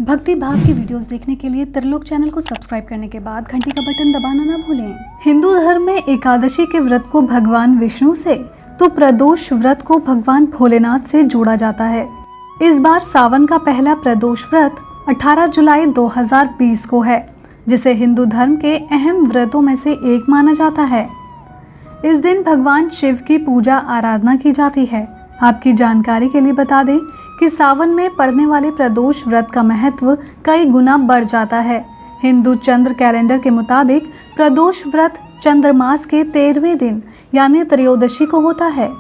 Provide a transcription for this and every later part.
भक्ति भाव की वीडियोस देखने के लिए त्रिलोक चैनल को सब्सक्राइब करने के बाद घंटी का बटन दबाना ना भूलें। हिंदू धर्म में एकादशी के व्रत को भगवान विष्णु से तो प्रदोष व्रत को भगवान भोलेनाथ से जोड़ा जाता है। इस बार सावन का पहला प्रदोष व्रत 18 जुलाई 2020 को है, जिसे हिंदू धर्म के अहम व्रतों में से एक माना जाता है। इस दिन भगवान शिव की पूजा आराधना की जाती है। आपकी जानकारी के लिए बता दें कि सावन में पड़ने वाले प्रदोष व्रत का महत्व कई गुना बढ़ जाता है। हिंदू चंद्र कैलेंडर के मुताबिक प्रदोष व्रत चंद्रमास के 13वें दिन यानी त्रयोदशी को होता है।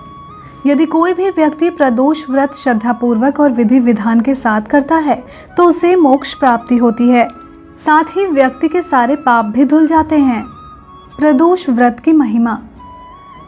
यदि कोई भी व्यक्ति प्रदोष व्रत श्रद्धापूर्वक और विधि विधान के साथ करता है तो उसे मोक्ष प्राप्ति होती है। साथ ही व्यक्ति के सारे पाप भी धुल जाते हैं। प्रदोष व्रत की महिमा।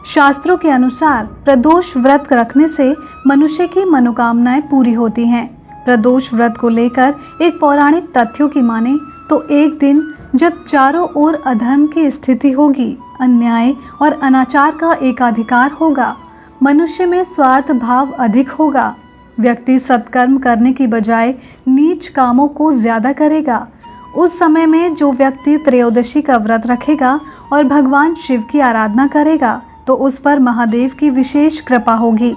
शास्त्रों के अनुसार प्रदोष व्रत रखने से मनुष्य की मनोकामनाएं पूरी होती हैं। प्रदोष व्रत को लेकर एक पौराणिक तथ्यों की माने तो एक दिन जब चारों ओर अधर्म की स्थिति होगी, अन्याय और अनाचार का एकाधिकार होगा, मनुष्य में स्वार्थ भाव अधिक होगा, व्यक्ति सत्कर्म करने की बजाय नीच कामों को ज्यादा करेगा। उस समय में जो व्यक्ति त्रयोदशी का व्रत रखेगा और भगवान शिव की आराधना करेगा तो उस पर महादेव की विशेष कृपा होगी।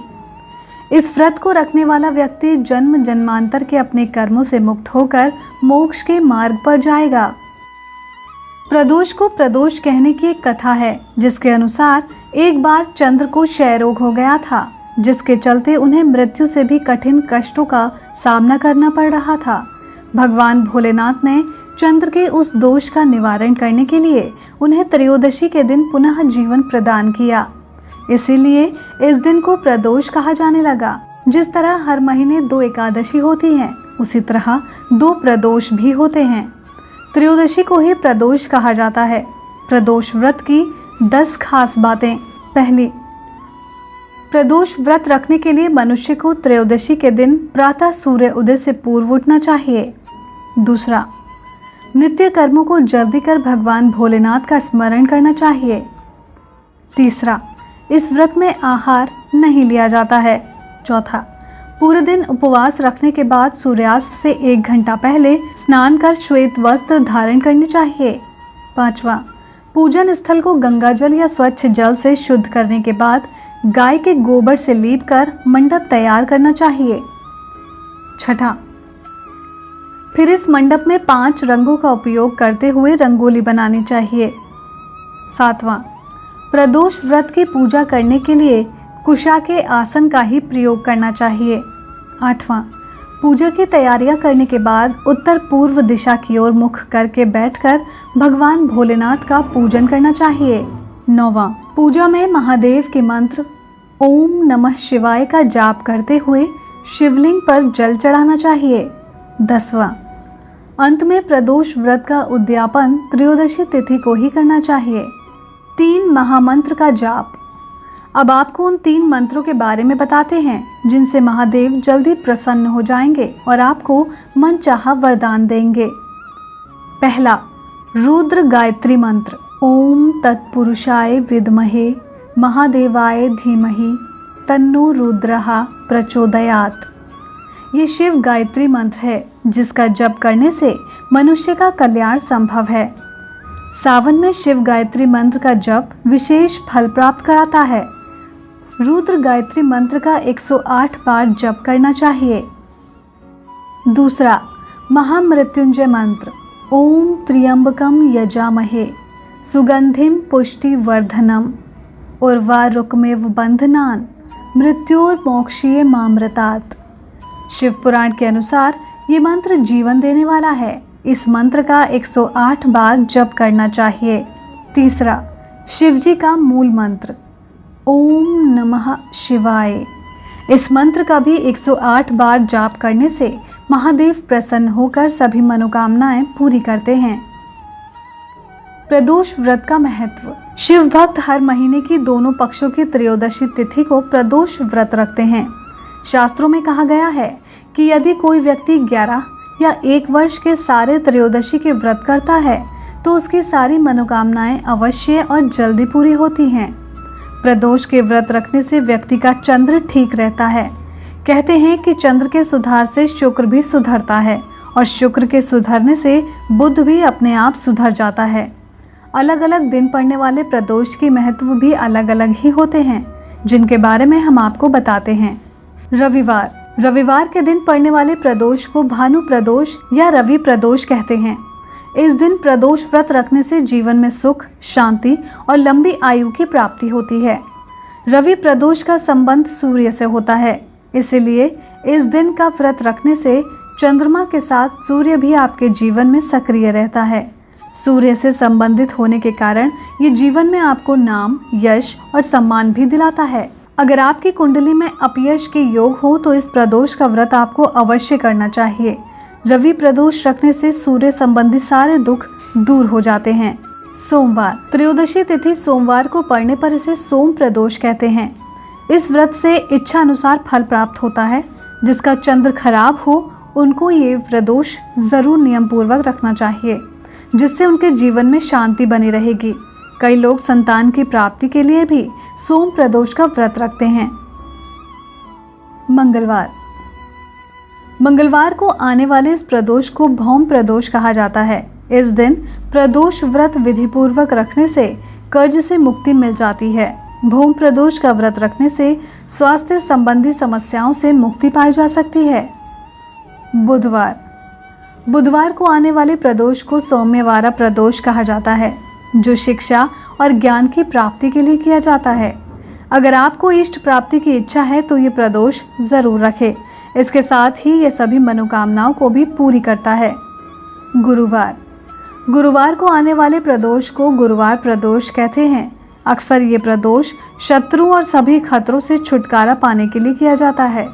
इस व्रत को रखने वाला व्यक्ति जन्म जन्मांतर के अपने कर्मों से मुक्त होकर मोक्ष के मार्ग पर जाएगा। प्रदोष को प्रदोष कहने की एक कथा है, जिसके अनुसार एक बार चंद्र को क्षय रोग हो गया था, जिसके चलते उन्हें मृत्यु से भी कठिन कष्टों का सामना करना पड़ रहा था। भगवान भोलेनाथ ने चंद्र के उस दोष का निवारण करने के लिए उन्हें त्रयोदशी के दिन पुनः जीवन प्रदान किया। इसीलिए इस दिन को प्रदोष कहा जाने लगा। जिस तरह हर महीने 2 एकादशी होती हैं, उसी तरह 2 प्रदोष भी होते हैं। त्रयोदशी को ही प्रदोष कहा जाता है। प्रदोष व्रत की 10 खास बातें। पहली, प्रदोष व्रत रखने के लिए मनुष्य को त्रयोदशी के दिन प्रातः सूर्य उदय से पूर्व उठना चाहिए। दूसरा, नित्य कर्मों को जल्दी कर भगवान भोलेनाथ का स्मरण करना चाहिए। तीसरा, इस व्रत में आहार नहीं लिया जाता है। चौथा, पूरे दिन उपवास रखने के बाद सूर्यास्त से 1 घंटा पहले स्नान कर श्वेत वस्त्र धारण करने चाहिए। पांचवा, पूजन स्थल को गंगा जल या स्वच्छ जल से शुद्ध करने के बाद गाय के गोबर से लीप कर मंडप तैयार करना चाहिए। छठा, फिर इस मंडप में 5 रंगों का उपयोग करते हुए रंगोली बनानी चाहिए। 7वां, प्रदोष व्रत की पूजा करने के लिए कुशा के आसन का ही प्रयोग करना चाहिए। 8वां, पूजा की तैयारियां करने के बाद उत्तर पूर्व दिशा की ओर मुख करके बैठकर भगवान भोलेनाथ का पूजन करना चाहिए। 9वां, पूजा में महादेव के मंत्र ओम नमः शिवाय का जाप करते हुए शिवलिंग पर जल चढ़ाना चाहिए। 10वां, अंत में प्रदोष व्रत का उद्यापन त्रयोदशी तिथि को ही करना चाहिए। 3 महामंत्र का जाप। अब आपको उन 3 मंत्रों के बारे में बताते हैं जिनसे महादेव जल्दी प्रसन्न हो जाएंगे और आपको मनचाहा वरदान देंगे। पहला, रुद्र गायत्री मंत्र। ओम तत्पुरुषाय विद्महे महादेवाय धीमहि तन्नो रुद्रः प्रचोदयात्। ये शिव गायत्री मंत्र है, जिसका जप करने से मनुष्य का कल्याण संभव है। सावन में शिव गायत्री मंत्र का जप विशेष फल प्राप्त कराता है। रुद्र गायत्री मंत्र का 108 बार जप करना चाहिए। दूसरा, महामृत्युंजय मंत्र। ओम त्र्यंबकम यजामहे सुगंधिम पुष्टिवर्धनम उर्वारुकमेव बंधनान मृत्योर्मोक्षीय मामृतात्। शिव पुराण के अनुसार ये मंत्र जीवन देने वाला है। इस मंत्र का 108 बार जप करना चाहिए। तीसरा, शिवजी का मूल मंत्र ओम नमः शिवाय। इस मंत्र का भी 108 बार जाप करने से महादेव प्रसन्न होकर सभी मनोकामनाएं पूरी करते हैं। प्रदोष व्रत का महत्व। शिव भक्त हर महीने की दोनों पक्षों की त्रयोदशी तिथि को प्रदोष व्रत रखते हैं। शास्त्रों में कहा गया है कि यदि कोई व्यक्ति 11 या 1 वर्ष के सारे त्रयोदशी के व्रत करता है तो उसकी सारी मनोकामनाएं अवश्य और जल्दी पूरी होती हैं। प्रदोष के व्रत रखने से व्यक्ति का चंद्र ठीक रहता है। कहते हैं कि चंद्र के सुधार से शुक्र भी सुधरता है और शुक्र के सुधरने से बुध भी अपने आप सुधर जाता है। अलग अलग दिन पड़ने वाले प्रदोष की महत्व भी अलग अलग ही होते हैं, जिनके बारे में हम आपको बताते हैं। रविवार के दिन पड़ने वाले प्रदोष को भानु प्रदोष या रवि प्रदोष कहते हैं। इस दिन प्रदोष व्रत रखने से जीवन में सुख, शांति और लंबी आयु की प्राप्ति होती है। रवि प्रदोष का संबंध सूर्य से होता है, इसलिए इस दिन का व्रत रखने से चंद्रमा के साथ सूर्य भी आपके जीवन में सक्रिय रहता है। सूर्य से संबंधित होने के कारण ये जीवन में आपको नाम, यश और सम्मान भी दिलाता है। अगर आपकी कुंडली में अपयश के योग हो तो इस प्रदोष का व्रत आपको अवश्य करना चाहिए। रवि प्रदोष रखने से सूर्य संबंधी सारे दुख दूर हो जाते हैं। सोमवार, त्रयोदशी तिथि सोमवार को पड़ने पर इसे सोम प्रदोष कहते हैं। इस व्रत से इच्छा अनुसार फल प्राप्त होता है। जिसका चंद्र खराब हो उनको ये प्रदोष जरूर नियम पूर्वक रखना चाहिए, जिससे उनके जीवन में शांति बनी रहेगी। कई लोग संतान की प्राप्ति के लिए भी सोम प्रदोष का व्रत रखते हैं। मंगलवार को आने वाले इस प्रदोष को भौम प्रदोष कहा जाता है। इस दिन प्रदोष व्रत विधि पूर्वक रखने से कर्ज से मुक्ति मिल जाती है। भौम प्रदोष का व्रत रखने से स्वास्थ्य संबंधी समस्याओं से मुक्ति पाई जा सकती है। बुधवार को आने वाले प्रदोष को सौम्यवारा प्रदोष कहा जाता है, जो शिक्षा और ज्ञान की प्राप्ति के लिए किया जाता है। अगर आपको इष्ट प्राप्ति की इच्छा है तो ये प्रदोष जरूर रखें। इसके साथ ही ये सभी मनोकामनाओं को भी पूरी करता है। गुरुवार को आने वाले प्रदोष को गुरुवार प्रदोष कहते हैं। अक्सर ये प्रदोष शत्रु और सभी खतरों से छुटकारा पाने के लिए किया जाता है।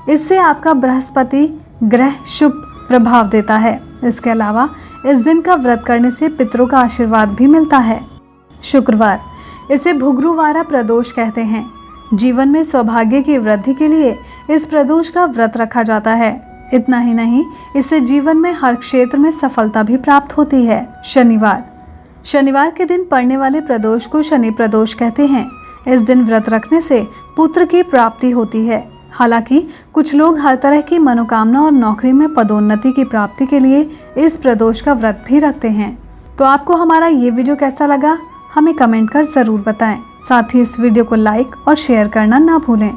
इससे आपका बृहस्पति ग्रह शुभ प्रभाव देता है। इसके अलावा इस दिन का व्रत करने से पितरों का आशीर्वाद भी मिलता है। शुक्रवार, इसे भुगरुवारा प्रदोष कहते हैं। जीवन में सौभाग्य की वृद्धि के लिए इस प्रदोष का व्रत रखा जाता है। इतना ही नहीं, इससे जीवन में हर क्षेत्र में सफलता भी प्राप्त होती है। शनिवार के दिन पड़ने वाले प्रदोष को शनि प्रदोष कहते हैं। इस दिन व्रत रखने से पुत्र की प्राप्ति होती है। हालांकि कुछ लोग हर तरह की मनोकामना और नौकरी में पदोन्नति की प्राप्ति के लिए इस प्रदोष का व्रत भी रखते हैं। तो आपको हमारा ये वीडियो कैसा लगा, हमें कमेंट कर ज़रूर बताएं। साथ ही इस वीडियो को लाइक और शेयर करना ना भूलें।